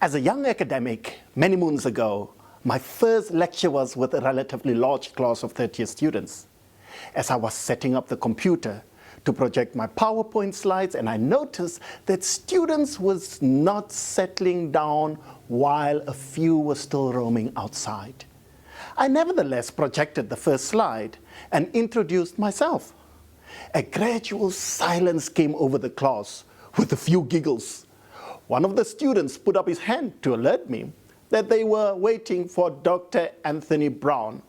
As a young academic, many moons ago, my first lecture was with a relatively large class of 30 students. As I was setting up the computer to project my PowerPoint slides, and I noticed that students was not settling down while a few were still roaming outside. I nevertheless projected the first slide and introduced myself. A gradual silence came over the class with a few giggles. One of the students put up his hand to alert me that they were waiting for Dr. Anthony Brown,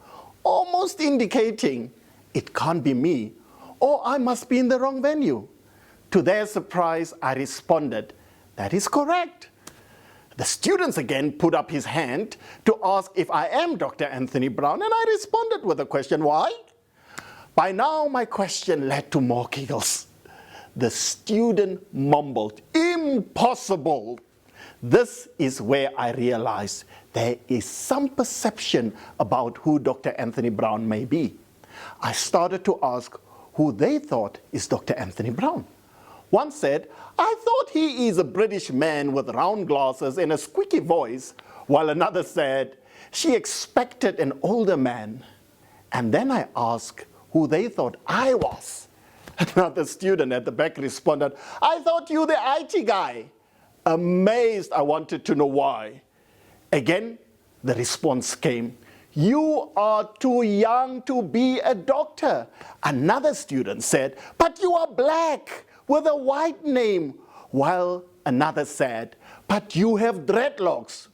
almost indicating it can't be me, or I must be in the wrong venue. To their surprise, I responded, "That is correct." The students again put up his hand to ask if I am Dr. Anthony Brown, and I responded with a question, "Why?" By now, my question led to more giggles. The student mumbled, "Impossible." This is where I realized there is some perception about who Dr. Anthony Brown may be. I started to ask who they thought is Dr. Anthony Brown. One said, "I thought he is a British man with round glasses and a squeaky voice," while another said, "She expected an older man." And then I asked who they thought I was. Another student at the back responded, "I thought you the IT guy." Amazed, I wanted to know why. Again, the response came, "You are too young to be a doctor." Another student said, "But you are black with a white name," while another said, "But you have dreadlocks."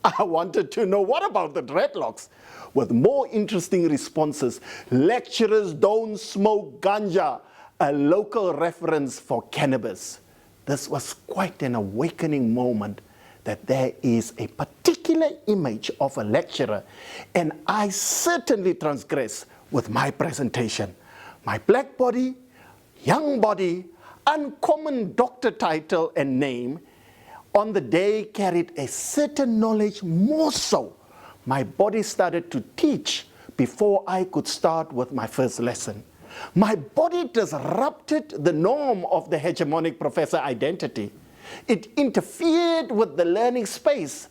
I wanted to know, what about the dreadlocks? With more interesting responses, "Lecturers don't smoke ganja," a local reference for cannabis. This was quite an awakening moment that there is a particular image of a lecturer, and I certainly transgressed with my presentation. My black body, young body, uncommon doctor title and name on the day carried a certain knowledge more so. My body started to teach before I could start with my first lesson. My body disrupted the norm of the hegemonic professor identity. It interfered with the learning space.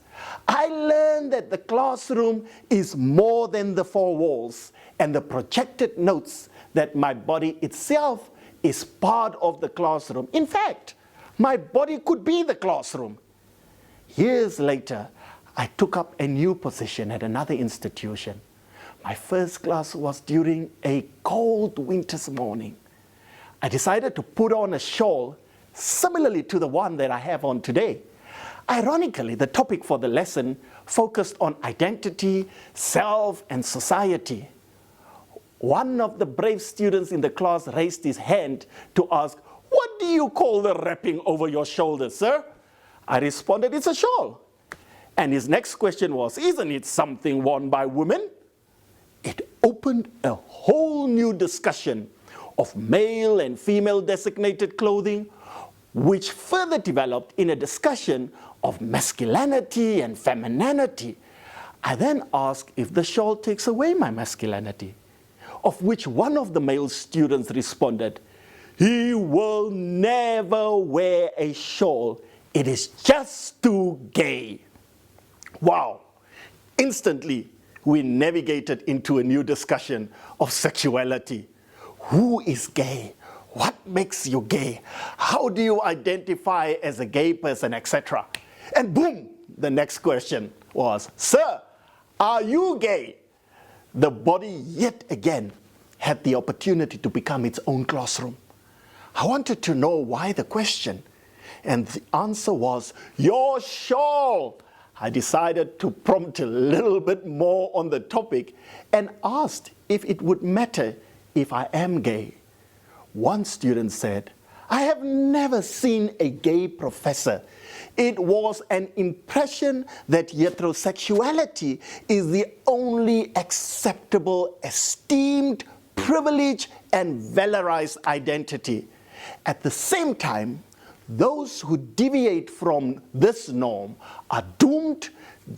I learned that the classroom is more than the four walls, and the projected notes that my body itself is part of the classroom. In fact, my body could be the classroom. Years later, I took up a new position at another institution. My first class was during a cold winter's morning. I decided to put on a shawl similarly to the one that I have on today. Ironically, the topic for the lesson focused on identity, self, and society. One of the brave students in the class raised his hand to ask, "What do you call the wrapping over your shoulders, sir?" I responded, "It's a shawl." And his next question was, "Isn't it something worn by women?" It opened a whole new discussion of male and female designated clothing, which further developed in a discussion of masculinity and femininity. I then asked if the shawl takes away my masculinity, of which one of the male students responded, "He will never wear a shawl. It is just too gay." Wow! Instantly, we navigated into a new discussion of sexuality. Who is gay? What makes you gay? How do you identify as a gay person, etc.? And boom, the next question was, "Sir, are you gay?" The body yet again had the opportunity to become its own classroom. I wanted to know why the question, and the answer was, "Your shawl." I decided to prompt a little bit more on the topic and asked if it would matter if I am gay. One student said, "I have never seen a gay professor. It was an impression that heterosexuality is the only acceptable, esteemed, privileged, and valorized identity. At the same time, those who deviate from this norm are doomed,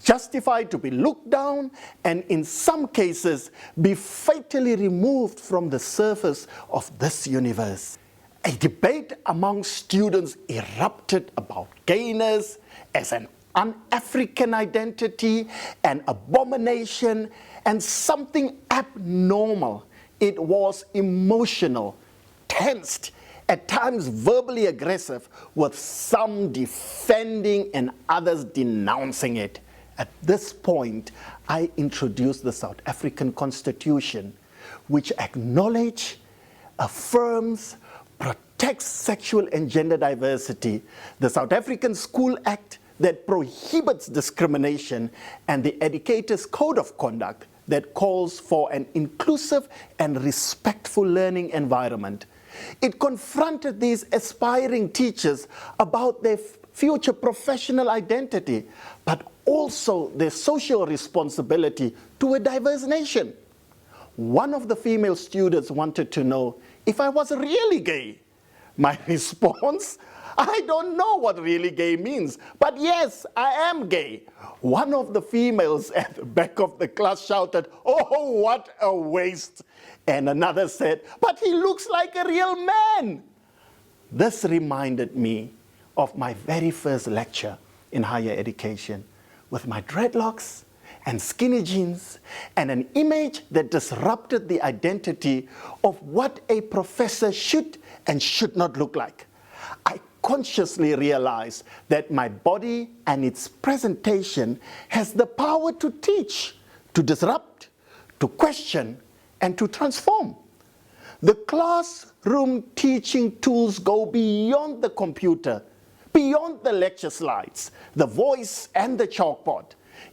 justified to be looked down, and in some cases be fatally removed from the surface of this universe." A debate among students erupted about gayness as an un-African identity, an abomination, and something abnormal. It was emotional, tensed, at times verbally aggressive, with some defending and others denouncing it. At this point, I introduced the South African Constitution, which acknowledges, affirms, protects sexual and gender diversity, the South African School Act that prohibits discrimination, and the Educators' Code of Conduct that calls for an inclusive and respectful learning environment. It confronted these aspiring teachers about their future professional identity, but also their social responsibility to a diverse nation. One of the female students wanted to know if I was really gay. My response, I don't know what really gay means, but yes, I am gay. One of the females at the back of the class shouted, "Oh, what a waste." And another said, "But he looks like a real man." This reminded me of my very first lecture in higher education, with my dreadlocks and skinny jeans and an image that disrupted the identity of what a professor should and should not look like. I consciously realized that my body and its presentation has the power to teach, to disrupt, to question, and to transform. The classroom teaching tools go beyond the computer, beyond the lecture slides, the voice, and the chalkboard.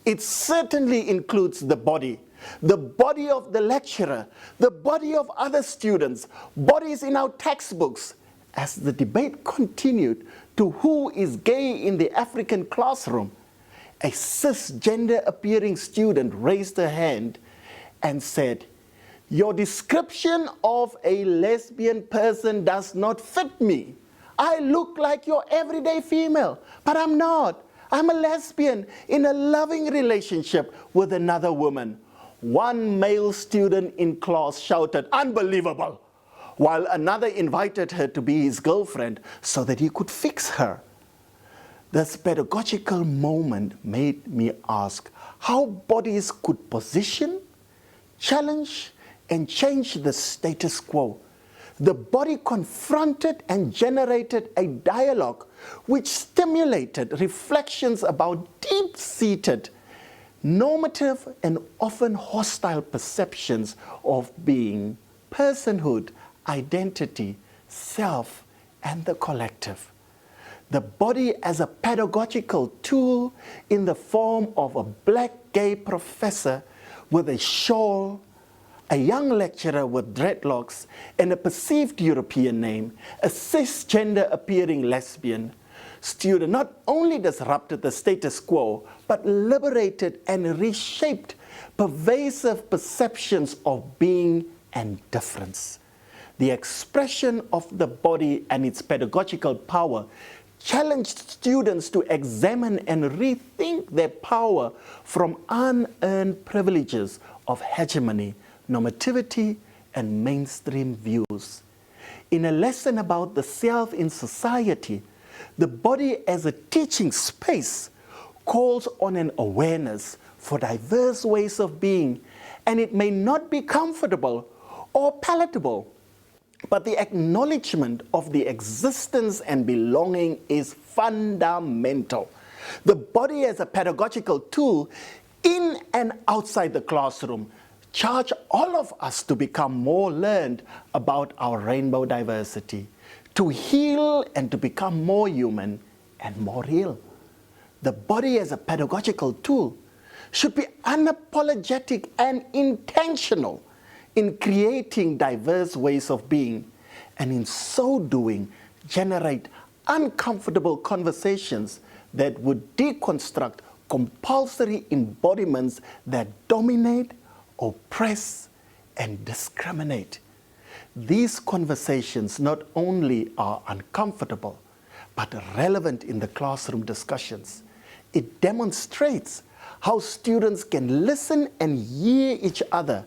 It certainly includes the body of the lecturer, the body of other students, bodies in our textbooks. As the debate continued to who is gay in the African classroom, a cisgender appearing student raised her hand and said, "Your description of a lesbian person does not fit me. I look like your everyday female, but I'm not. I'm a lesbian in a loving relationship with another woman." One male student in class shouted, "Unbelievable," while another invited her to be his girlfriend so that he could fix her. This pedagogical moment made me ask how bodies could position, challenge, and change the status quo. The body confronted and generated a dialogue which stimulated reflections about deep-seated, normative, and often hostile perceptions of being, personhood, identity, self, and the collective. The body as a pedagogical tool in the form of a black gay professor with a shawl, a young lecturer with dreadlocks and a perceived European name, a cisgender appearing lesbian student not only disrupted the status quo, but liberated and reshaped pervasive perceptions of being and difference. The expression of the body and its pedagogical power challenged students to examine and rethink their power from unearned privileges of hegemony, normativity, and mainstream views. In a lesson about the self in society, the body as a teaching space calls on an awareness for diverse ways of being, and it may not be comfortable or palatable, but the acknowledgement of the existence and belonging is fundamental. The body as a pedagogical tool in and outside the classroom charge all of us to become more learned about our rainbow diversity, to heal and to become more human and more real. The body as a pedagogical tool should be unapologetic and intentional in creating diverse ways of being, and in so doing, generate uncomfortable conversations that would deconstruct compulsory embodiments that dominate, oppress, and discriminate. These conversations not only are uncomfortable, but relevant in the classroom discussions. It demonstrates how students can listen and hear each other,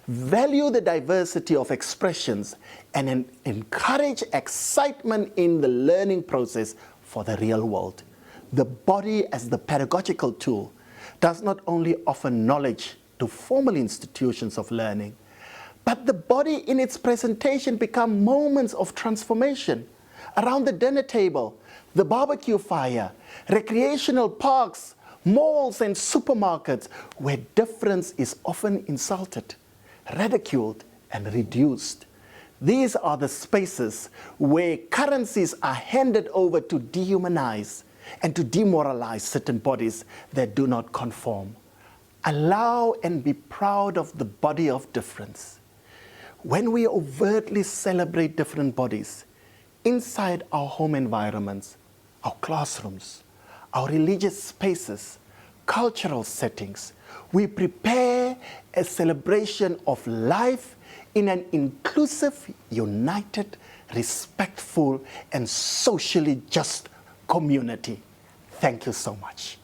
value the diversity of expressions, and encourage excitement in the learning process for the real world. The body as the pedagogical tool does not only offer knowledge to formal institutions of learning, but the body in its presentation become moments of transformation around the dinner table, the barbecue fire, recreational parks, malls and supermarkets, where difference is often insulted, ridiculed, and reduced. These are the spaces where currencies are handed over to dehumanize and to demoralize certain bodies that do not conform. Allow and be proud of the body of difference. When we overtly celebrate different bodies inside our home environments, our classrooms, our religious spaces, cultural settings, we prepare a celebration of life in an inclusive, united, respectful, and socially just community. Thank you so much.